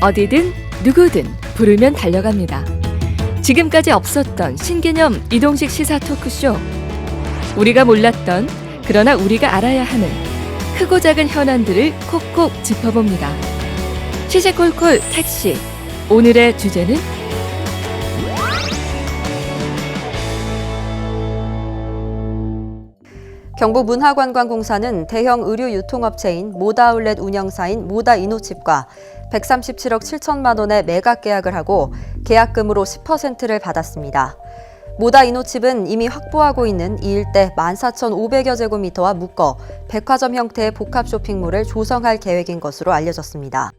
어디든 누구든 부르면 달려갑니다. 지금까지 없었던 신개념 이동식 시사 토크쇼. 우리가 몰랐던 그러나 우리가 알아야 하는 크고 작은 현안들을 콕콕 짚어봅니다. 시시콜콜 택시. 오늘의 주제는 경북문화관광공사는 대형 의류 유통업체인 모다아울렛 운영사인 모다이노칩과 137억 7천만 원의 매각 계약을 하고 계약금으로 10%를 받았습니다. 모다이노칩은 이미 확보하고 있는 이 일대 14,500여 제곱미터와 묶어 백화점 형태의 복합 쇼핑몰을 조성할 계획인 것으로 알려졌습니다.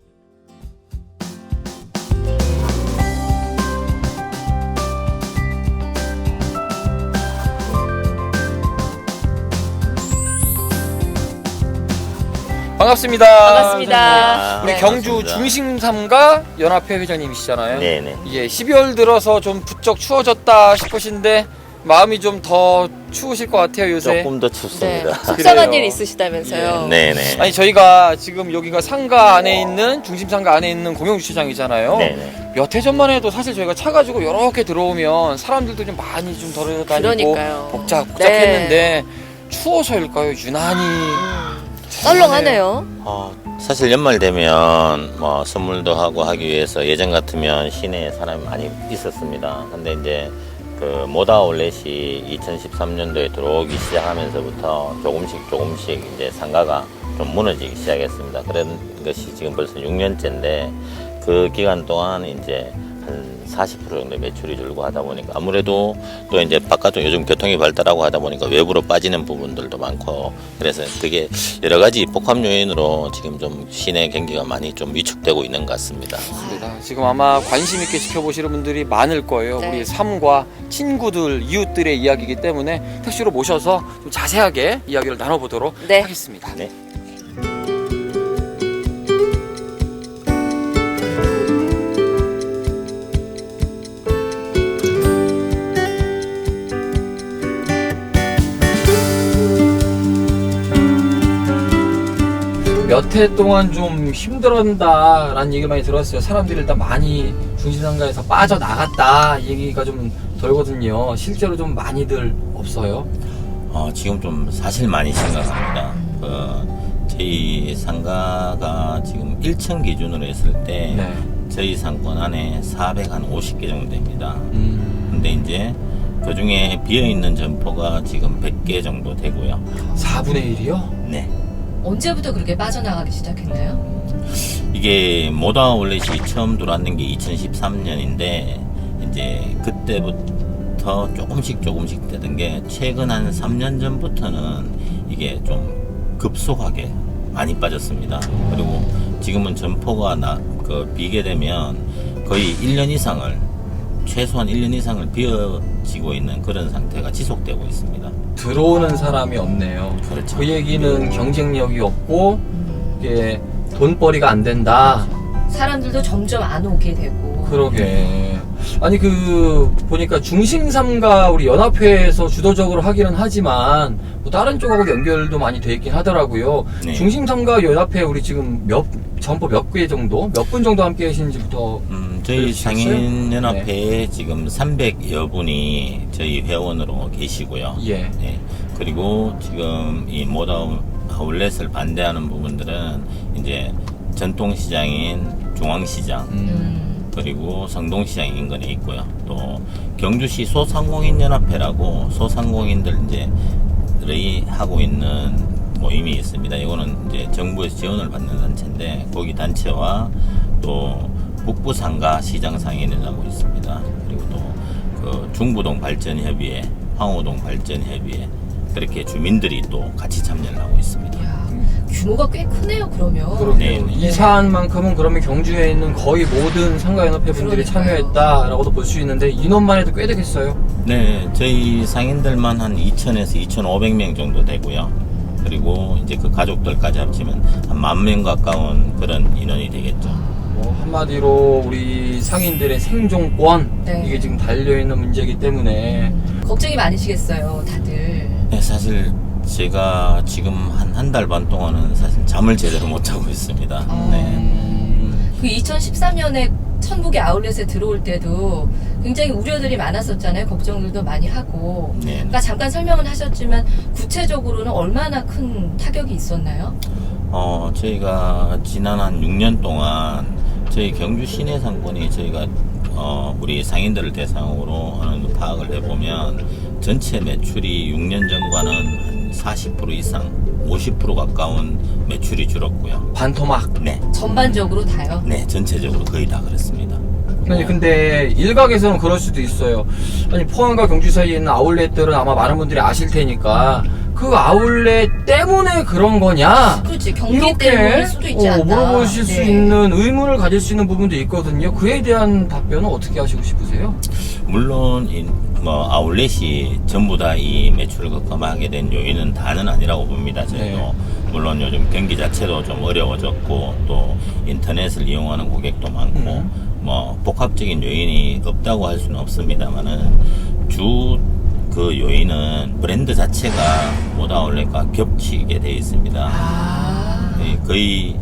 반갑습니다. 반갑습니다. 우리 네, 경주 반갑습니다. 중심삼가 연합회 회장님이시잖아요. 네네. 이게 12월 들어서 좀 부쩍 추워졌다 싶으신데 마음이 좀 더 추우실 것 같아요, 요새. 조금 더 네. 춥습니다. 속상한 그래요. 일 있으시다면서요. 네네. 아니 저희가 지금 여기가 상가 안에 있는 중심상가 안에 있는 공영주차장이잖아요. 네네. 몇 해 전만 해도 사실 저희가 차 가지고 이렇게 들어오면 사람들도 좀 많이 좀 돌아다니고 그러니까요. 복작복작했는데 추워서일까요? 유난히 썰렁하네요. 사실 연말 되면 뭐 선물도 하고 하기 위해서 예전 같으면 시내에 사람이 많이 있었습니다. 근데 이제 그 모다아울렛이 2013년도에 들어오기 시작하면서부터 조금씩 이제 상가가 좀 무너지기 시작했습니다. 그런 것이 지금 벌써 6년째인데 그 기간 동안 이제 한 40% 정도 매출이 줄고 하다 보니까 아무래도 또 이제 바깥쪽 요즘 교통이 발달하고 하다 보니까 외부로 빠지는 부분들도 많고 그래서 그게 여러 가지 복합 요인으로 지금 좀 시내 경기가 많이 좀 위축되고 있는 것 같습니다. 맞습니다. 지금 아마 관심 있게 지켜보시는 분들이 많을 거예요. 네. 우리 삶과 친구들, 이웃들의 이야기이기 때문에 택시로 모셔서 좀 자세하게 이야기를 나눠보도록 네. 하겠습니다. 네. 몇 해 동안 좀 힘들었다라는 얘기를 많이 들었어요. 사람들이 일단 많이 중심상가에서 빠져나갔다 얘기가 좀 돌거든요. 실제로 좀 많이들 없어요. 지금 좀 사실 많이 심각합니다. 저희 상가가 지금 1층 기준으로 했을 때 네. 저희 상권 안에 450개 정도 됩니다. 음, 근데 이제 그 중에 비어있는 점포가 지금 100개 정도 되고요. 4분의 1이요? 네. 언제부터 그렇게 빠져나가기 시작했나요? 이게 모다아울렛이 처음 들어왔는 게 2013년인데 이제 그때부터 조금씩 되던 게 최근 한 3년 전부터는 이게 좀 급속하게 많이 빠졌습니다. 그리고 지금은 점포가 비게 되면 거의 1년 이상을 최소한 1년 이상을 비어지고 있는 그런 상태가 지속되고 있습니다. 들어오는 사람이 없네요. 그렇죠. 그 얘기는 경쟁력이 없고 이게 돈벌이가 안 된다. 사람들도 점점 안 오게 되고. 그러게. 아니 보니까 중심삼가 우리 연합회에서 주도적으로 하기는 하지만 뭐 다른 쪽하고 연결도 많이 돼 있긴 하더라고요. 네. 중심삼가 연합회 우리 지금 점포 몇 개 정도, 몇 분 정도 함께 계시는지부터 저희 알려주시겠어요? 상인연합회에 지금 300여 분이 저희 회원으로 계시고요. 예. 네. 그리고 지금 이 모다아울렛을 반대하는 부분들은 이제 전통시장인 중앙시장 그리고 성동시장 인근에 있고요. 또 경주시 소상공인연합회라고 소상공인들 이제들이 하고 있는 모임이 있습니다. 이거는 이제 정부에서 지원을 받는 단체인데 거기 단체와 또 북부상가 시장상인회라고 있습니다. 그리고 또 그 중부동 발전협의회, 황호동 발전협의회 그렇게 주민들이 또 같이 참여를 하고 있습니다. 이야, 규모가 꽤 크네요, 그러면. 그러게요. 네. 이 사안만큼은 그러면 경주에 있는 거의 모든 상가연합회 분들이 그러니까요. 참여했다라고도 볼 수 있는데 인원만 해도 꽤 되겠어요. 네, 저희 상인들만 한 2,000에서 2,500명 정도 되고요. 그리고 이제 그 가족들까지 합치면 한 10,000명 가까운 그런 인원이 되겠죠. 뭐 한마디로 우리 상인들의 생존권 네. 이게 지금 달려있는 문제이기 때문에 걱정이 많으시겠어요, 다들. 네, 사실 제가 지금 한 달 반 동안은 사실 잠을 제대로 못 자고 있습니다. 네. 그 2013년에 천북의 아울렛에 들어올 때도 굉장히 우려들이 많았었잖아요. 걱정들도 많이 하고. 네. 그러니까 잠깐 설명은 하셨지만 구체적으로는 얼마나 큰 타격이 있었나요? 저희가 지난 한 6년 동안 저희 경주 시내 상권이 저희가 우리 상인들을 대상으로 어느 정도 파악을 해보면 전체 매출이 6년 전과는 한 40% 이상, 50% 가까운 매출이 줄었고요. 반토막. 네. 전반적으로 다요? 네, 전체적으로 거의 다 그렇습니다. 아니 근데 일각에서는 그럴 수도 있어요. 아니 포항과 경주 사이에 있는 아울렛들은 아마 많은 분들이 아실 테니까 그 아울렛 때문에 그런 거냐? 그렇지. 경기 때문일 수도 있지 않나. 물어보실 수 네. 있는 의문을 가질 수 있는 부분도 있거든요. 그에 대한 답변은 어떻게 하시고 싶으세요? 물론 아울렛이 전부 다 이 매출을 급감하게 된 요인은 다는 아니라고 봅니다. 저희도 네. 물론 요즘 경기 자체도 좀 어려워졌고 또 인터넷을 이용하는 고객도 많고 복합적인 요인이 없다고 할 수는 없습니다만은 그 요인은 브랜드 자체가 모다 아울렛과 겹치게 돼 있습니다. 거의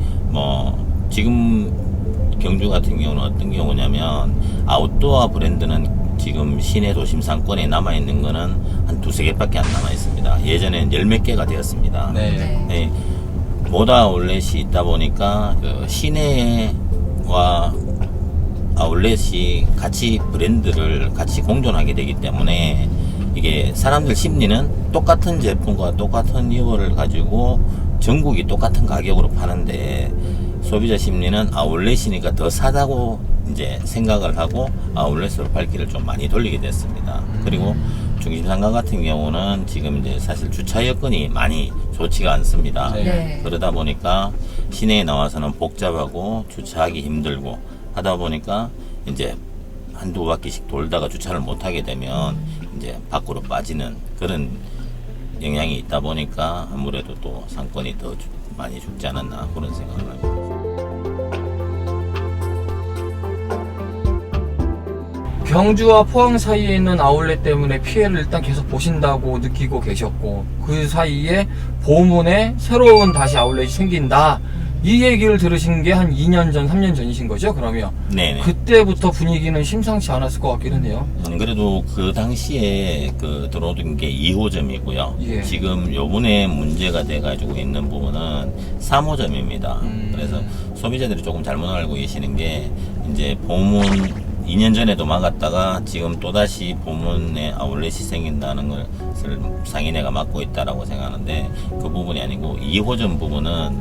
지금 경주 같은 경우는 어떤 경우냐면 아웃도어 브랜드는 지금 시내 도심 상권에 남아있는 거는 한 두세 개밖에 안 남아있습니다. 예전에는 열 몇 개가 되었습니다. 네. 네, 모다 아울렛이 있다 보니까 시내와 아울렛이 같이 브랜드를 같이 공존하게 되기 때문에 이게 사람들 심리는 똑같은 제품과 똑같은 이유를 가지고 전국이 똑같은 가격으로 파는데 소비자 심리는 아울렛이니까 더 사다고 이제 생각을 하고 아울렛으로 발길을 좀 많이 돌리게 됐습니다. 그리고 중심상가 같은 경우는 지금 이제 사실 주차 여건이 많이 좋지가 않습니다. 네. 네. 그러다 보니까 시내에 나와서는 복잡하고 주차하기 힘들고 하다 보니까 이제 한두 바퀴씩 돌다가 주차를 못 하게 되면 이제 밖으로 빠지는 그런 영향이 있다 보니까 아무래도 또 상권이 더 많이 죽지 않았나 그런 생각을 합니다. 경주와 포항 사이에 있는 아울렛 때문에 피해를 일단 계속 보신다고 느끼고 계셨고 그 사이에 보문에 새로운 다시 아울렛이 생긴다 이 얘기를 들으신 게 한 2년 전, 3년 전이신 거죠? 그러면 네네. 그때부터 분위기는 심상치 않았을 것 같기는 해요. 그래도 그 당시에 들어오던 게 2호점이고요. 예. 지금 요번에 문제가 돼가지고 있는 부분은 3호점입니다. 그래서 소비자들이 조금 잘못 알고 계시는 게 이제 보문 2년 전에도 막았다가 지금 또다시 보문에 아울렛이 생긴다는 것을 상인회가 막고 있다라고 생각하는데 그 부분이 아니고 2호점 부분은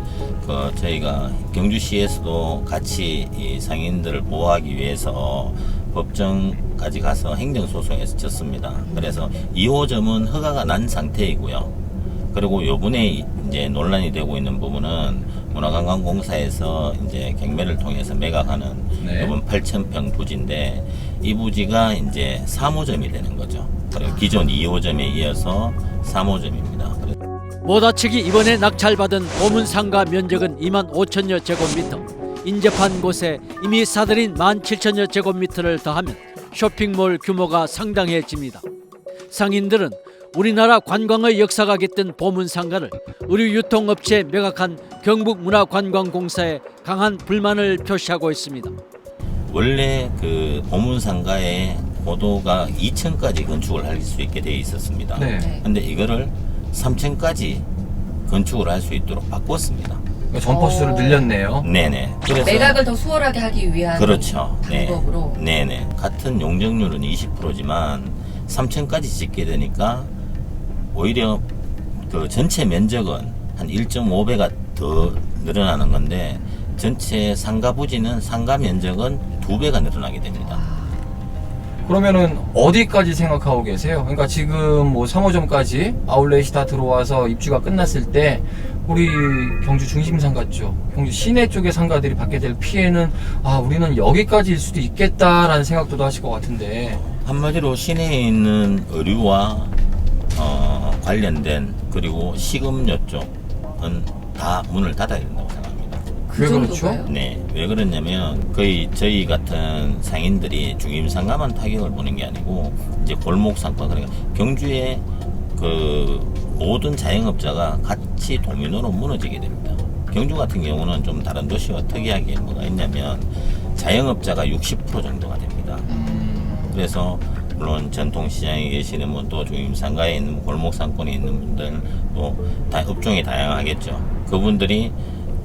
저희가 경주시에서도 같이 이 상인들을 보호하기 위해서 법정까지 가서 행정소송에서 졌습니다. 그래서 2호점은 허가가 난 상태이고요. 그리고 요번에 이제 논란이 되고 있는 부분은 문화관광공사에서 이제 경매를 통해서 매각하는 네. 이번 8,000평 부지인데 이 부지가 이제 3호점이 되는 거죠. 그리고 기존 2호점에 이어서 3호점입니다. 모다 측이 이번에 낙찰받은 보문상가 면적은 2만 5천여 제곱미터. 인접한 곳에 이미 사들인 1만 7천여 제곱미터를 더하면 쇼핑몰 규모가 상당해집니다. 상인들은 우리나라 관광의 역사가 깃든 보문상가를 의류유통업체에 매각한 경북문화관광공사에 강한 불만을 표시하고 있습니다. 원래 그 보문상가에 고도가 2층까지 건축을 할 수 있게 되어 있었습니다. 네. 근데 이거를 3층까지 건축을 할 수 있도록 바꿨습니다. 그러니까 점퍼수를 늘렸네요. 네네. 그래서 매각을 더 수월하게 하기 위한 그렇죠. 방법으로. 네네. 같은 용적률은 20%지만 3층까지 짓게 되니까 오히려 그 전체 면적은 한 1.5배가 더 늘어나는 건데 전체 상가 부지는 상가 면적은 2배가 늘어나게 됩니다. 그러면은 어디까지 생각하고 계세요? 그러니까 지금 뭐 3호점까지 아울렛이 다 들어와서 입주가 끝났을 때 우리 경주 중심 상가 쪽, 경주 시내 쪽의 상가들이 받게 될 피해는 우리는 여기까지일 수도 있겠다라는 생각도 하실 것 같은데. 한마디로 시내에 있는 의류와 관련된 그리고 식음료 쪽은 다 문을 닫아야 된다고 생각합니다. 왜 그렇죠? 정도가요? 네, 왜 그러냐면 거의 저희 같은 상인들이 중임상가만 타격을 보는 게 아니고 이제 골목상가 그러니까 경주의 그 모든 자영업자가 같이 도미노로 무너지게 됩니다. 경주 같은 경우는 좀 다른 도시와 특이하게 뭐가 있냐면 자영업자가 60% 정도가 됩니다. 그래서 물론 전통시장에 계시는 분, 또 중림상가에 있는 골목상권에 있는 분들, 또 업종이 다양하겠죠. 그분들이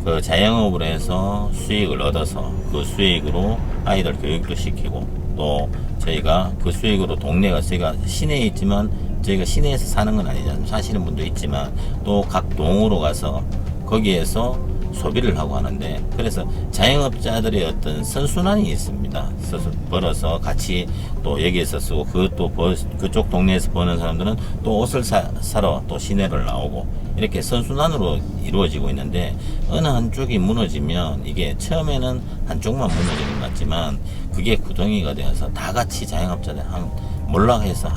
그 자영업을 해서 수익을 얻어서 그 수익으로 아이들 교육도 시키고, 또 저희가 그 수익으로 동네가, 저희가 시내에 있지만 저희가 시내에서 사는 건 아니잖아요. 사시는 분도 있지만 또 각 동으로 가서 거기에서 소비를 하고 하는데, 그래서 자영업자들의 어떤 선순환이 있습니다. 벌어서 같이 또 여기에서 쓰고, 그것도 그쪽 동네에서 버는 사람들은 또 옷을 사러 또 시내를 나오고, 이렇게 선순환으로 이루어지고 있는데, 어느 한쪽이 무너지면 이게 처음에는 한쪽만 무너지는 것 같지만 그게 구덩이가 되어서 다 같이 자영업자들 몰락해서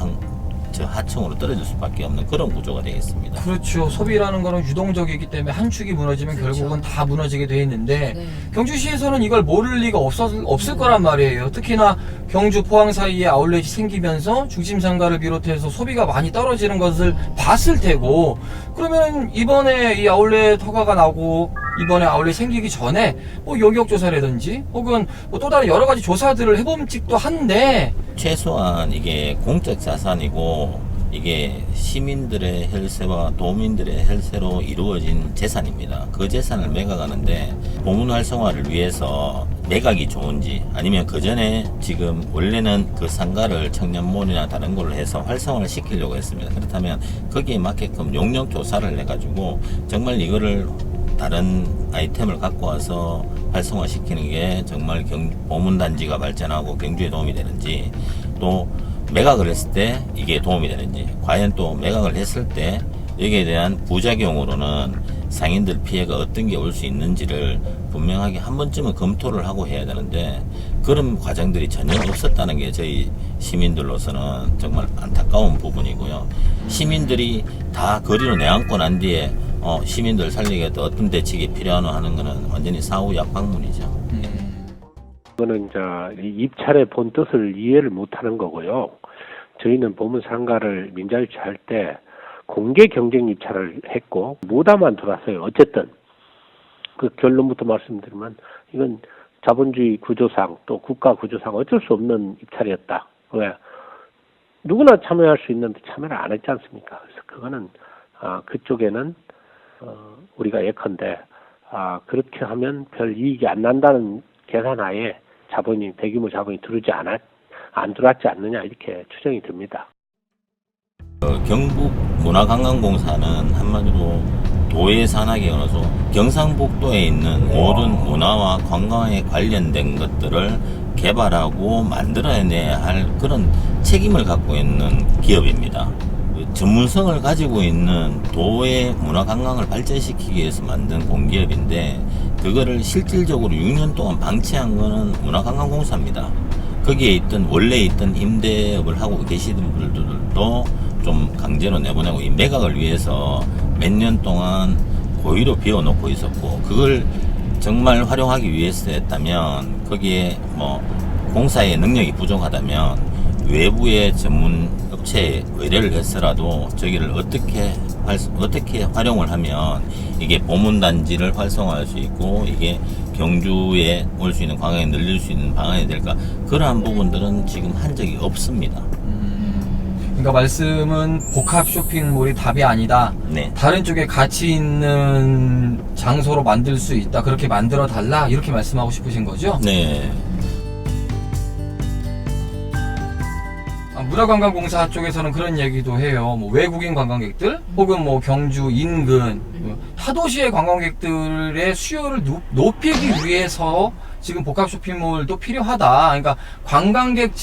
저 하층으로 떨어질 수밖에 없는 그런 구조가 되겠습니다. 그렇죠. 소비라는 거는 유동적이기 때문에 한 축이 무너지면 그렇죠. 결국은 다 무너지게 돼 있는데, 네. 경주시에서는 이걸 모를 리가 없을 거란 말이에요. 특히나 경주 포항 사이에 아울렛이 생기면서 중심상가를 비롯해서 소비가 많이 떨어지는 것을 봤을 테고, 그러면 이번에 이 아울렛 허가가 나고 이번에 아울렛 생기기 전에 뭐 영역 조사라든지 혹은 뭐 또 다른 여러 가지 조사들을 해봄직도 한데, 최소한 이게 공적 자산이고 이게 시민들의 혈세와 도민들의 혈세로 이루어진 재산입니다. 그 재산을 매각하는데 보문 활성화를 위해서 매각이 좋은지, 아니면 그 전에 지금 원래는 그 상가를 청년몰이나 다른 걸로 해서 활성화를 시키려고 했습니다. 그렇다면 거기에 맞게끔 용역 조사를 해가지고 정말 이거를 다른 아이템을 갖고 와서 활성화 시키는 게 정말 보문단지가 발전하고 경주에 도움이 되는지, 또 매각을 했을 때 이게 도움이 되는지, 과연 또 매각을 했을 때 여기에 대한 부작용으로는 상인들 피해가 어떤 게 올 수 있는지를 분명하게 한 번쯤은 검토를 하고 해야 되는데, 그런 과정들이 전혀 없었다는 게 저희 시민들로서는 정말 안타까운 부분이고요. 시민들이 다 거리로 내앉고 난 뒤에 시민들 살리겠다, 어떤 대책이 필요하노 하는 거는 완전히 사후 약방문이죠. 이거는 이 입찰의 본 뜻을 이해를 못하는 거고요. 저희는 보문상가를 민자유치할 때 공개 경쟁 입찰을 했고 모다만 들어왔어요. 어쨌든 그 결론부터 말씀드리면 이건 자본주의 구조상 또 국가 구조상 어쩔 수 없는 입찰이었다. 왜? 누구나 참여할 수 있는데 참여를 안 했지 않습니까? 그래서 그거는 그쪽에는 우리가 예컨대 그렇게 하면 별 이익이 안 난다는 계산하에 대규모 자본이 안 들어왔지 않느냐, 이렇게 추정이 듭니다. 경북문화관광공사는 한마디로 도의 산하계 어서 경상북도에 있는 모든 문화와 관광에 관련된 것들을 개발하고 만들어내야 할 그런 책임을 갖고 있는 기업입니다. 전문성을 가지고 있는 도의 문화관광을 발전시키기 위해서 만든 공기업인데, 그거를 실질적으로 6년 동안 방치한 거는 문화관광공사입니다. 거기에 원래 있던 임대업을 하고 계시던 분들도 좀 강제로 내보내고, 이 매각을 위해서 몇 년 동안 고의로 비워놓고 있었고, 그걸 정말 활용하기 위해서였다면, 거기에 공사의 능력이 부족하다면 외부의 전문 업체에 의뢰를 했더라도 저기를 어떻게 활용을 하면 이게 보문단지를 활성화할 수 있고 이게 경주에 올 수 있는 관광에 늘릴 수 있는 방안이 될까, 그러한 부분들은 지금 한 적이 없습니다. 그러니까 말씀은 복합 쇼핑몰이 답이 아니다. 네. 다른 쪽에 가치 있는 장소로 만들 수 있다. 그렇게 만들어 달라. 이렇게 말씀하고 싶으신 거죠? 네. 문화관광공사 쪽에서는 그런 얘기도 해요. 외국인 관광객들 혹은 경주 인근 타도시의 관광객들의 수요를 높이기 위해서 지금 복합 쇼핑몰도 필요하다. 그러니까 관광객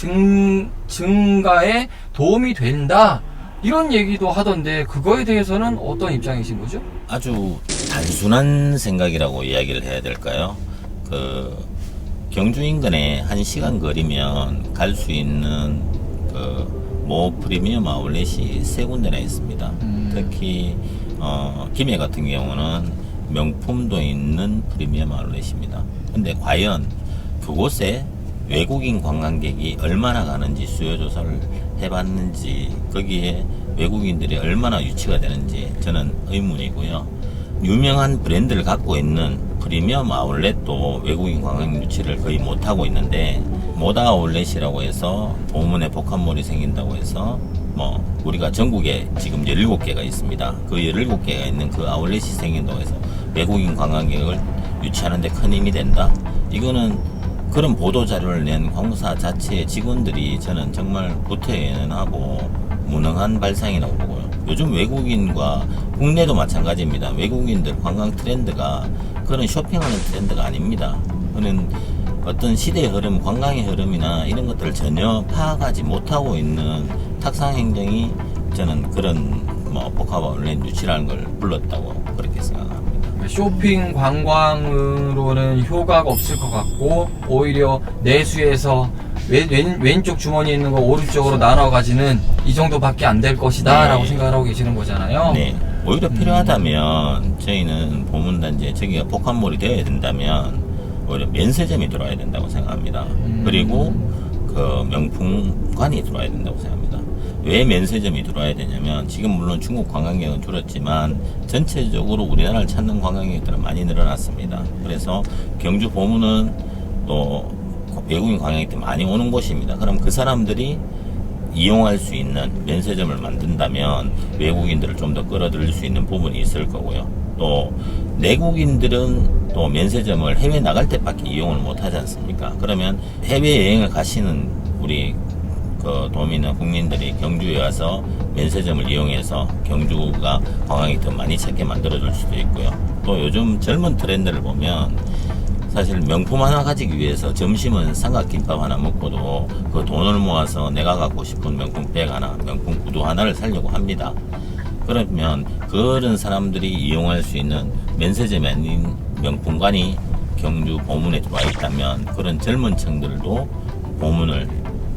증가에 도움이 된다. 이런 얘기도 하던데, 그거에 대해서는 어떤 입장이신 거죠? 아주 단순한 생각이라고 이야기를 해야 될까요? 경주 인근에 1시간 거리면 갈 수 있는 모 프리미엄 아울렛이 3군데나 있습니다. 특히 김해 같은 경우는 명품도 있는 프리미엄 아울렛입니다. 근데 과연 그곳에 외국인 관광객이 얼마나 가는지 수요 조사를 해봤는지, 거기에 외국인들이 얼마나 유치가 되는지 저는 의문이고요. 유명한 브랜드를 갖고 있는 프리미엄 아울렛도 외국인 관광 유치를 거의 못하고 있는데, 모다 아울렛이라고 해서 보문에 복합몰이 생긴다고 해서 뭐 우리가 전국에 지금 17개가 있습니다. 그 17개가 있는 그 아울렛이 생긴다고 해서 외국인 관광객을 유치하는 데 큰 힘이 된다? 이거는 그런 보도 자료를 낸 공사 자체의 직원들이 저는 정말 구태연하고 무능한 발상이라고 보고요. 요즘 외국인과 국내도 마찬가지입니다. 외국인들 관광 트렌드가 그런 쇼핑하는 트렌드가 아닙니다. 그는 어떤 시대의 흐름, 관광의 흐름이나 이런 것들을 전혀 파악하지 못하고 있는 탁상 행정이 저는 그런 뭐 복합 아울렛 유치라는 걸 불렀다고 그렇게 생각합니다. 쇼핑 관광으로는 효과가 없을 것 같고, 오히려 내수에서 왼쪽 주머니에 있는 거 오른쪽으로 나눠 가지는 이 정도밖에 안 될 것이다 라고 생각을 하고 계시는 거잖아요. 네. 오히려 필요하다면 저희는 보문단지에 저기가 복합몰이 되어야 된다면 오히려 면세점이 들어와야 된다고 생각합니다. 그리고 그 명품관이 들어와야 된다고 생각합니다. 왜 면세점이 들어와야 되냐면, 지금 물론 중국 관광객은 줄었지만 전체적으로 우리나라를 찾는 관광객들은 많이 늘어났습니다. 그래서 경주 보문은 또 외국인 관광객들이 많이 오는 곳입니다. 그럼 그 사람들이 이용할 수 있는 면세점을 만든다면 외국인들을 좀 더 끌어들일 수 있는 부분이 있을 거고요. 또 내국인들은 또 면세점을 해외 나갈 때밖에 이용을 못 하지 않습니까? 그러면 해외여행을 가시는 우리 그 도민이나 국민들이 경주에 와서 면세점을 이용해서 경주가 관광이 더 많이 찾게 만들어줄 수도 있고요. 또 요즘 젊은 트렌드를 보면 사실 명품 하나 가지기 위해서 점심은 삼각김밥 하나 먹고도 그 돈을 모아서 내가 갖고 싶은 명품 백 하나, 명품 구두 하나를 사려고 합니다. 그러면 그런 사람들이 이용할 수 있는 면세점이 아닌 명품관이 경주 보문에 들어와 있다면 그런 젊은 층들도 보문을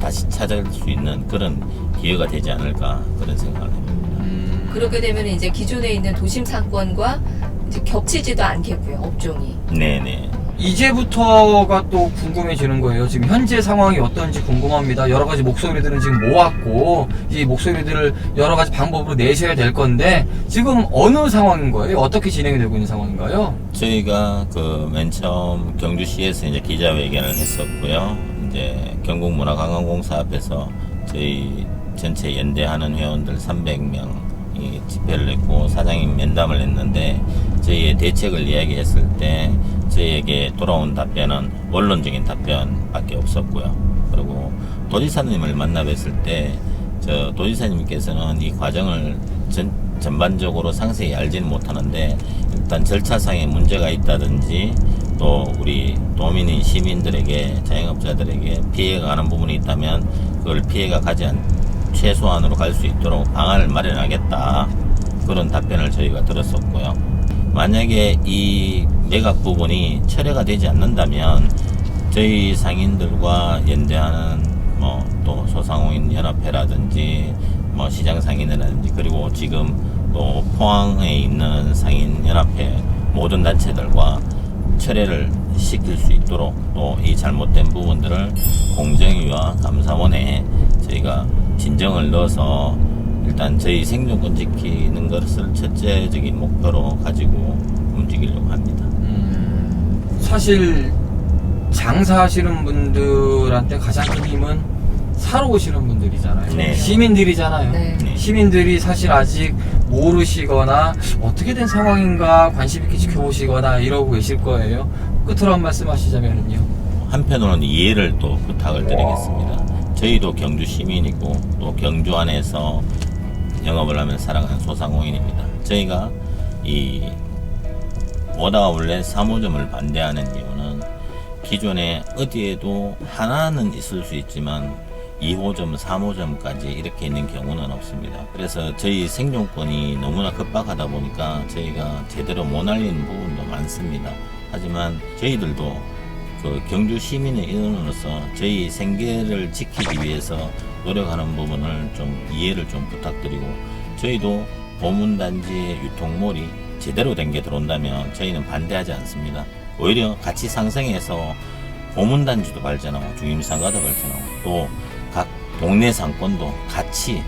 다시 찾을 수 있는 그런 기회가 되지 않을까, 그런 생각을 해봅니다. 그렇게 되면 이제 기존에 있는 도심 상권과 이제 겹치지도 않겠고요, 업종이. 네네. 이제부터가 또 궁금해지는 거예요. 지금 현재 상황이 어떤지 궁금합니다. 여러 가지 목소리들은 지금 모았고, 이 목소리들을 여러 가지 방법으로 내셔야 될 건데, 지금 어느 상황인 거예요? 어떻게 진행이 되고 있는 상황인가요? 저희가 그 맨 처음 경주시에서 이제 기자회견을 했었고요. 이제 경북문화관광공사 앞에서 저희 전체 연대하는 회원들 300명이 집회를 했고 사장님 면담을 했는데, 저희의 대책을 이야기했을 때 저희에게 돌아온 답변은 원론적인 답변밖에 없었고요. 그리고 도지사님을 만나 뵀을 때 저 도지사님께서는 이 과정을 전반적으로 상세히 알지는 못하는데, 일단 절차상에 문제가 있다든지 또 우리 도민인 시민들에게, 자영업자들에게 피해가 가는 부분이 있다면 그걸 피해가 가지 최소한으로 갈 수 있도록 방안을 마련하겠다, 그런 답변을 저희가 들었었고요. 만약에 이 매각 부분이 철회가 되지 않는다면 저희 상인들과 연대하는 뭐 또 소상공인 연합회라든지 뭐 시장 상인회라든지, 그리고 지금 또 포항에 있는 상인 연합회 모든 단체들과 철회를 시킬 수 있도록 또 이 잘못된 부분들을 공정위와 감사원에 저희가 진정을 넣어서 일단 저희 생존권 지키는 것을 첫째적인 목표로 가지고 움직이려고 합니다. 사실 장사하시는 분들한테 가장 큰 힘은 사러 오시는 분들이잖아요. 네. 시민들이잖아요. 네. 시민들이 사실 아직 모르시거나 어떻게 된 상황인가 관심 있게 지켜보시거나 이러고 계실 거예요. 끝으로 한 말씀 하시자면요. 한편으로는 이해를 또 부탁을 드리겠습니다. 저희도 경주 시민이고 또 경주 안에서 영업을 하면 살아가는 소상공인입니다. 저희가 이 모다 아울렛 3호점을 반대하는 이유는, 기존에 어디에도 하나는 있을 수 있지만 2호점, 3호점까지 이렇게 있는 경우는 없습니다. 그래서 저희 생존권이 너무나 급박하다 보니까 저희가 제대로 못 알리는 부분도 많습니다. 하지만 저희들도 그 경주 시민의 일원으로서 저희 생계를 지키기 위해서 노력하는 부분을 좀 이해를 좀 부탁드리고, 저희도 보문단지의 유통몰이 제대로 된 게 들어온다면 저희는 반대하지 않습니다. 오히려 같이 상생해서 보문단지도 발전하고 중임상가도 발전하고 또 각 동네 상권도 같이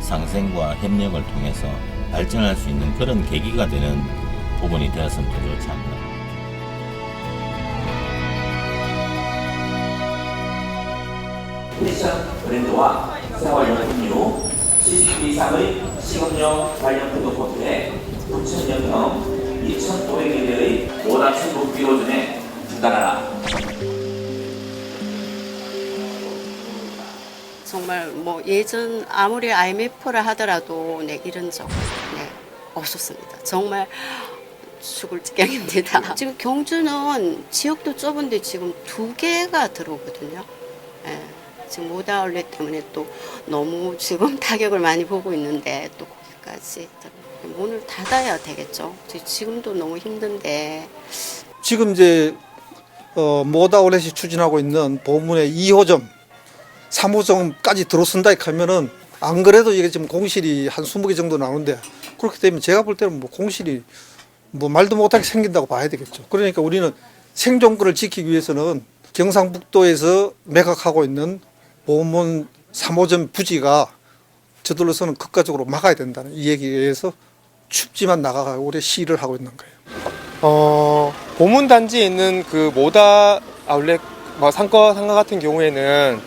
상생과 협력을 통해서 발전할 수 있는 그런 계기가 되는 부분이 되었으면 더 좋지 않나. 패션 브랜드와 생활용품류 70개 이상의 식업용 관련 푸드코트에 9,000여평 2,500여 개의 모다 충북 비로준에 중단하라. 정말 뭐 예전 아무리 IMF라 하더라도 이런 적 없었습니다. 정말 죽을 지경입니다. 지금 경주는 지역도 좁은데 지금 2개가 들어오거든요. 지금 모다 아울렛 때문에 또 너무 지금 타격을 많이 보고 있는데 또 거기까지 문을 닫아야 되겠죠. 지금도 너무 힘든데. 지금 이제 모다 아울렛이 추진하고 있는 보문의 2호점, 3호점까지 들어선다 하면은 안 그래도 이게 지금 공실이 한 20개 정도 나오는데 그렇게 되면 제가 볼 때는 뭐 공실이 뭐 말도 못하게 생긴다고 봐야 되겠죠. 그러니까 우리는 생존권을 지키기 위해서는 경상북도에서 매각하고 있는 보문 3호점 부지가 저들로서는 극과적으로 막아야 된다는 이 얘기에 의해서 춥지만 나가고 우리 시위를 하고 있는 거예요. 보문 단지에 있는 그 모다 아울렛 상가 같은 경우에는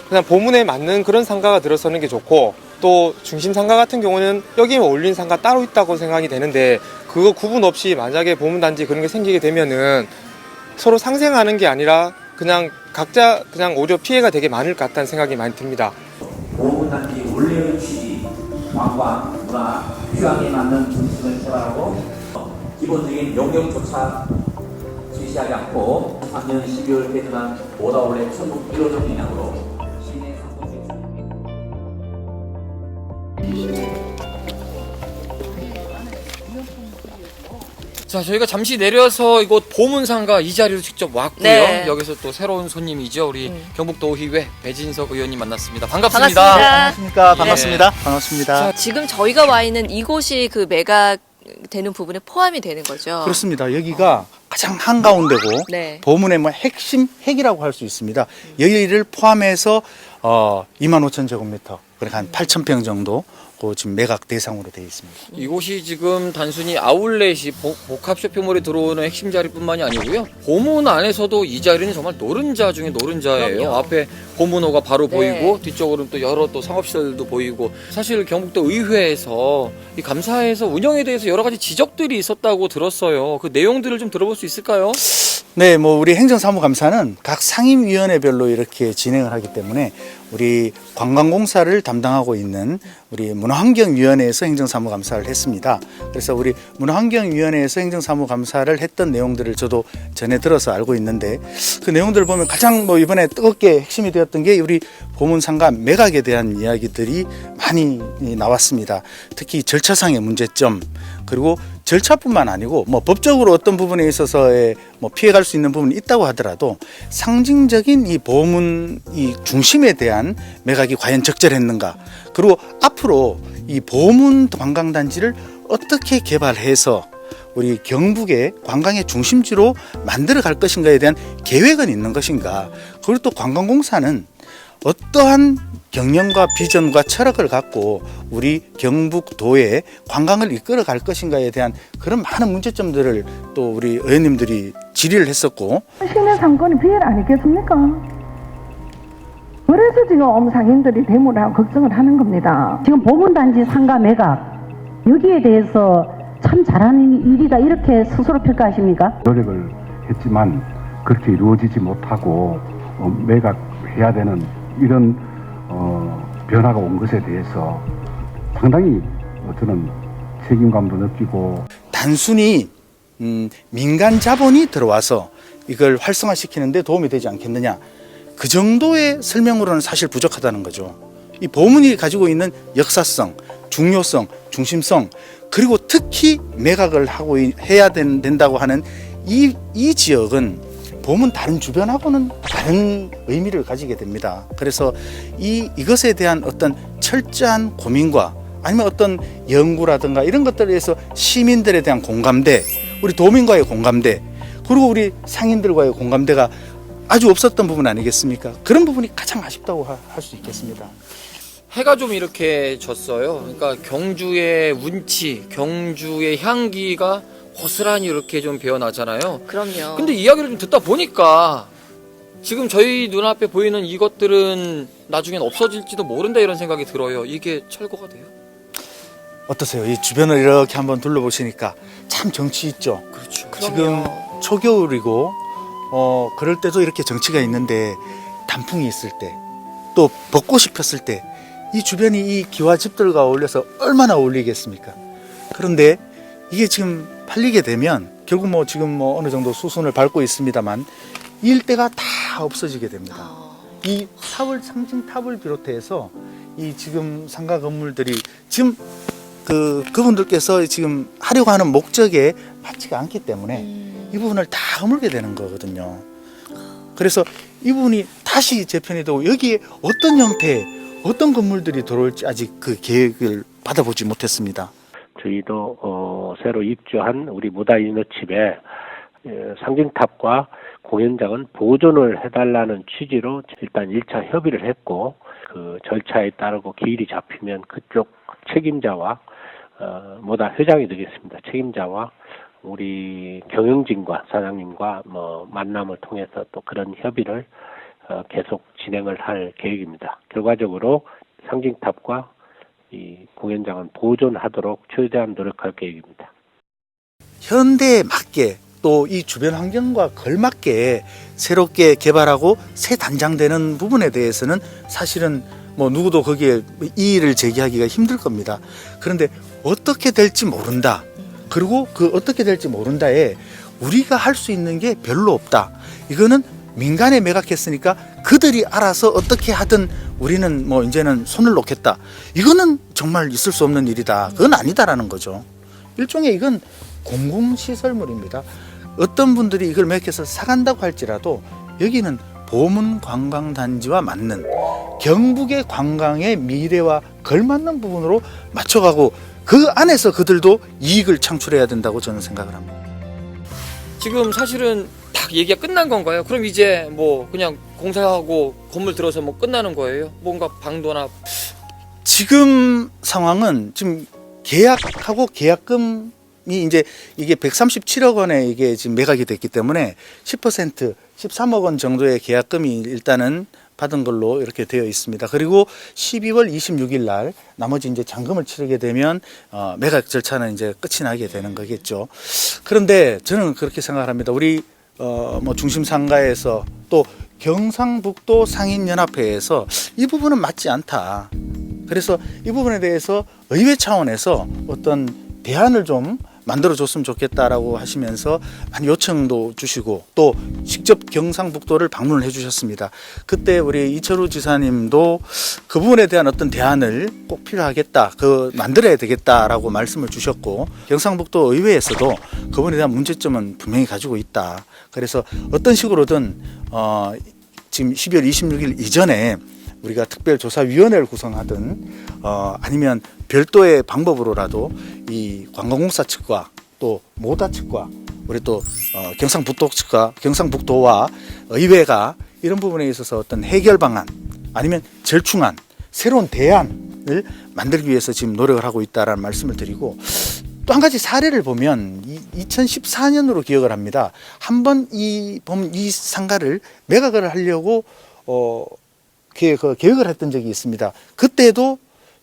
그냥 보문에 맞는 그런 상가가 들어서는 게 좋고, 또 중심 상가 같은 경우는 여기에 어울리는 상가 따로 있다고 생각이 되는데, 그거 구분 없이 만약에 보문 단지 그런 게 생기게 되면은 서로 상생하는 게 아니라 그냥 각자 그냥 오히려 피해가 되게 많을 것 같다는 생각이 많이 듭니다. 보문 단지 원래의 취지, 관광, 문화, 휴양에 맞는 중심을 개발하고 기본적인 용역조차 실시하지 않고 작년 12월 개전한 모다 아울렛 천북 1호점 인양으로 시내 상품 자, 저희가 잠시 내려서 이곳 보문상가 이 자리로 직접 왔고요. 네. 여기서 또 새로운 손님이죠. 우리 경북도의회 배진석 의원님 만났습니다. 반갑습니다. 반갑습니다. 반갑습니다. 반갑습니다. 지금 저희가 와 있는 이곳이 그 매각되는 부분에 포함이 되는 거죠. 그렇습니다. 여기가 가장 한가운데고 네. 보문의 뭐 핵이라고 할 수 있습니다. 여기를 포함해서 25,000제곱미터, 그러니까 한 8,000평 정도 지금 매각 대상으로 되어 있습니다. 이곳이 지금 단순히 아울렛이 복합 쇼핑몰에 들어오는 핵심 자리뿐만이 아니고요. 보문 안에서도 이 자리는 정말 노른자 중에 노른자예요. 그럼요. 앞에 보문호가 바로 네. 보이고 뒤쪽으로는 또 여러 또 상업시설도 보이고, 사실 경북도 의회에서 이 감사에서 운영에 대해서 여러 가지 지적들이 있었다고 들었어요. 그 내용들을 좀 들어볼 수 있을까요? 네, 뭐 우리 행정사무감사는 각 상임위원회별로 이렇게 진행을 하기 때문에 우리 관광공사를 담당하고 있는 우리 문화환경위원회에서 행정사무감사를 했습니다. 그래서 우리 문화환경위원회에서 행정사무감사를 했던 내용들을 저도 전에 들어서 알고 있는데, 그 내용들을 보면 가장 뭐 이번에 뜨겁게 핵심이 되었던 게 우리 보문상가 매각에 대한 이야기들이 많이 나왔습니다. 특히 절차상의 문제점, 그리고 절차뿐만 아니고 뭐 법적으로 어떤 부분에 있어서의 뭐 피해갈 수 있는 부분이 있다고 하더라도 상징적인 이 보문 이 중심에 대한 매각이 과연 적절했는가, 그리고 앞으로 이 보문 관광단지를 어떻게 개발해서 우리 경북의 관광의 중심지로 만들어 갈 것인가에 대한 계획은 있는 것인가, 그리고 또 관광공사는 어떠한 경영과 비전과 철학을 갖고 우리 경북도의 관광을 이끌어 갈 것인가에 대한 그런 많은 문제점들을 또 우리 의원님들이 질의를 했었고, 시내 상권이 피해 아니겠습니까? 그래서 지금 상인들이 대모를 하고 걱정을 하는 겁니다. 지금 보문단지 상가 매각, 여기에 대해서 참 잘하는 일이다 이렇게 스스로 평가하십니까? 노력을 했지만 그렇게 이루어지지 못하고 매각해야 되는 이런 변화가 온 것에 대해서 상당히 저는 책임감도 느끼고, 단순히 민간 자본이 들어와서 이걸 활성화시키는 데 도움이 되지 않겠느냐, 그 정도의 설명으로는 사실 부족하다는 거죠. 이 보문이 가지고 있는 역사성, 중요성, 중심성, 그리고 특히 매각을 하고 해야 된다고 하는 이 지역은 보문 다른 주변하고는 다른 의미를 가지게 됩니다. 그래서 이것에 대한 어떤 철저한 고민과 아니면 어떤 연구라든가 이런 것들에 대해서 시민들에 대한 공감대, 우리 도민과의 공감대, 그리고 우리 상인들과의 공감대가 아주 없었던 부분 아니겠습니까? 그런 부분이 가장 아쉽다고 할 수 있겠습니다. 해가 좀 이렇게 졌어요. 그러니까 경주의 운치, 경주의 향기가 고스란히 이렇게 좀 배어나잖아요. 그럼요. 근데 이야기를 좀 듣다 보니까 지금 저희 눈앞에 보이는 이것들은 나중엔 없어질지도 모른다 이런 생각이 들어요. 이게 철거가 돼요? 어떠세요? 이 주변을 이렇게 한번 둘러보시니까 참 정치 있죠. 그렇죠. 지금 초겨울이고 그럴 때도 이렇게 정치가 있는데 단풍이 있을 때 또 벚꽃이 폈을 때 이 주변이 이 기와집들과 어울려서 얼마나 어울리겠습니까? 그런데 이게 지금 팔리게 되면 결국 뭐 지금 뭐 어느 정도 수순을 밟고 있습니다만 이 일대가 다 없어지게 됩니다. 이 탑을 상징 탑을 비롯해서 이 지금 상가 건물들이 지금 그분들께서 지금 하려고 하는 목적에 맞지가 않기 때문에 이 부분을 다 허물게 되는 거거든요. 그래서 이 부분이 다시 재편이 되고 여기에 어떤 형태의 어떤 건물들이 들어올지 아직 그 계획을 받아보지 못했습니다. 저희도 새로 입주한 우리 무다 이노칩에 상징탑과 공연장은 보존을 해달라는 취지로 일단 1차 협의를 했고 그 절차에 따르고 기일이 잡히면 그쪽 책임자와 무다 회장이 되겠습니다. 책임자와 우리 경영진과 사장님과 만남을 통해서 또 그런 협의를 계속 진행을 할 계획입니다. 결과적으로 상징탑과 이 공연장은 보존하도록 최대한 노력할 계획입니다. 현대에 맞게 또 이 주변 환경과 걸맞게 새롭게 개발하고 새 단장되는 부분에 대해서는 사실은 뭐 누구도 거기에 이의를 제기하기가 힘들 겁니다. 그런데 어떻게 될지 모른다. 그리고 그 어떻게 될지 모른다에 우리가 할 수 있는 게 별로 없다. 이거는 민간에 매각했으니까 그들이 알아서 어떻게 하든 우리는 뭐 이제는 손을 놓겠다. 이거는 정말 있을 수 없는 일이다. 그건 아니다라는 거죠. 일종의 이건 공공시설물입니다. 어떤 분들이 이걸 매각해서 사간다고 할지라도 여기는 보문관광단지와 맞는 경북의 관광의 미래와 걸맞는 부분으로 맞춰가고 그 안에서 그들도 이익을 창출해야 된다고 저는 생각을 합니다. 지금 사실은 딱 얘기가 끝난 건가요? 그럼 이제 뭐 그냥 공사하고 건물 들어서 뭐 끝나는 거예요? 뭔가 방도나 지금 상황은 지금 계약하고 계약금이 이제 이게 137억 원에 이게 지금 매각이 됐기 때문에 10% 13억 원 정도의 계약금이 일단은 받은 걸로 이렇게 되어 있습니다. 그리고 12월 26일 날 나머지 이제 잔금을 치르게 되면 매각 절차는 이제 끝이 나게 되는 거겠죠. 그런데 저는 그렇게 생각합니다. 우리 뭐 중심 상가에서 또 경상북도 상인연합회에서 이 부분은 맞지 않다. 그래서 이 부분에 대해서 의회 차원에서 어떤 대안을 좀 만들어줬으면 좋겠다라고 하시면서 많이 요청도 주시고 또 직접 경상북도를 방문을 해주셨습니다. 그때 우리 이철우 지사님도 그 부분에 대한 어떤 대안을 꼭 필요하겠다, 만들어야 되겠다라고 말씀을 주셨고 경상북도 의회에서도 그 부분에 대한 문제점은 분명히 가지고 있다. 그래서 어떤 식으로든 지금 12월 26일 이전에 우리가 특별조사위원회를 구성하든 아니면 별도의 방법으로라도 이 관광공사 측과 또 모다 측과 우리 또 경상북도 측과 경상북도와 의회가 이런 부분에 있어서 어떤 해결 방안 아니면 절충안 새로운 대안을 만들기 위해서 지금 노력을 하고 있다라는 말씀을 드리고 또 한 가지 사례를 보면 2014년으로 기억을 합니다. 한번 이 상가를 매각을 하려고 계획을 했던 적이 있습니다. 그때도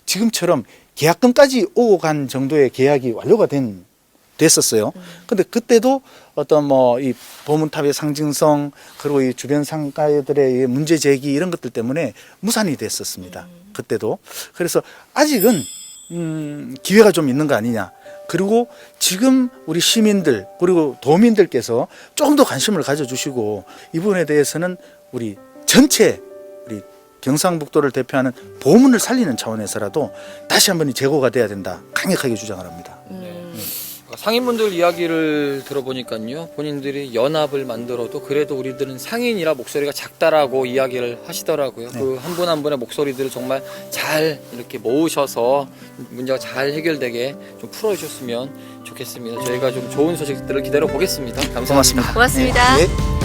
지금처럼 계약금까지 오고 간 정도의 계약이 완료가 됐었어요. 근데 그때도 어떤 뭐 이 보문탑의 상징성 그리고 이 주변 상가들의 문제 제기 이런 것들 때문에 무산이 됐었습니다. 그때도. 그래서 아직은 기회가 좀 있는 거 아니냐. 그리고 지금 우리 시민들 그리고 도민들께서 조금 더 관심을 가져주시고 이 부분에 대해서는 우리 전체 우리 경상북도를 대표하는 보문을 살리는 차원에서라도 다시 한번 재고가 돼야 된다. 강력하게 주장을 합니다. 상인분들 이야기를 들어보니까요, 본인들이 연합을 만들어도 그래도 우리들은 상인이라 목소리가 작다라고 이야기를 하시더라고요. 네. 그 한 분 한 분의 목소리들을 정말 잘 이렇게 모으셔서 문제가 잘 해결되게 좀 풀어주셨으면 좋겠습니다. 저희가 좀 좋은 소식들을 기다려 보겠습니다. 감사합니다. 고맙습니다. 고맙습니다. 네.